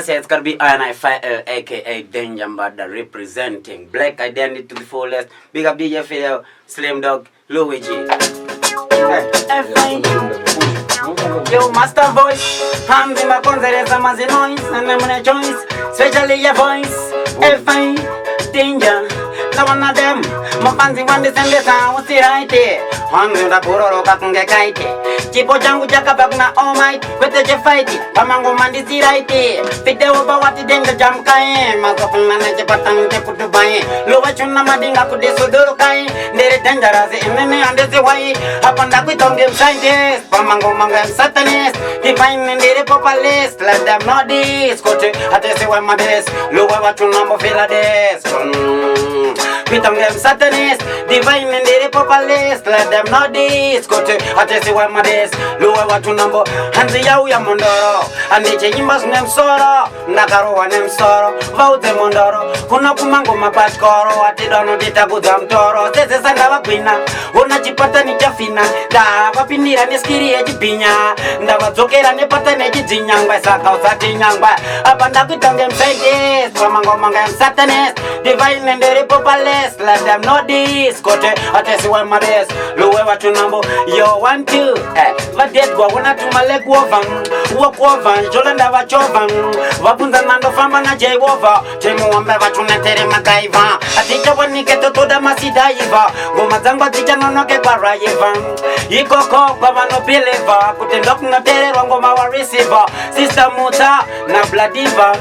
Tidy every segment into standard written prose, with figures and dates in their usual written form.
yes, it's gonna be INI aka Danger Mbada representing black identity to the fullest. Big up DJ Fidel, Slim Dog, Luigi. Yo, master voice, hands in my concerts, I'm as a noise, and I'm in a choice, especially your voice. F.I. Danger, the one of them, my fancy one is in the town, what's the right there? Hands in the puro, kakunga kaite. Chipo changu chakabak na all might, with the fighty, Pamango mandi si right there. Fit over what the danger jam kae, Mazofan manager patang te put to buy. Lower chuna madinga could desodoro kae, they're dangerous in the name and the way. Upon that with on them scientists, Pamango manga satanist, define in the populist, let them not this, coach, at the same my desk, lower what you number feel at this. With on them satanist, divine in the populist, let them not this, coach, at the same my desk, lower what you number, and the Yao Yamondoro, and the Chimas name Soro, Nakaro and them Soro, Vote the Mondoro, Kunakumango Mapascoro, at the Dono de Tabudam Toro, this is another winner, Unachipatani Jafina, da Wapinira Neskiri Pina, Navazokera Nepatane Jinyang by Saka Satinyang by Abandakutang them say Pamango Manga and Satanist, divine and the populist, let them know this, Cote, Atesiwa Mades, lower what you number, yo 1 2, but dead go one to my leg wovan, walk over, Jolanda Vachovan, Wapunda Nando Famana J Wova, Jemu Mavachunatere Makaiva, a teacher when you get to the Masida Iva, Gomazanga teacher no get Baraiva, Ikoko, Pavano Pileva, put the lock no terror our receiver, Sister Muta, Nabladiva,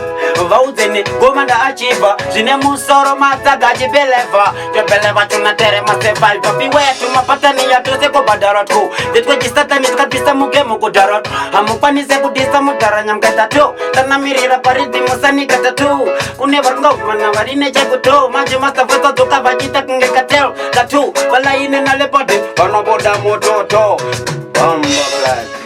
Vaudeni, Gomanda Achieva, Zinemu Soro Mata Gaji Beleva, the Beleva to Natere must survive, but beware to Mapatania to the Kobadaratu, the 20 Satanis Katista Mukemo Godarot, Amupani Sebudista Mutaranyam Gatato, Tanamira Pariti Musani Gatatu, who never know Manavarine Jaguto, Majimasta Vata to Kavajita Kangakatel, Katu, Valain and Alepode, Panoboda Mototo, Black.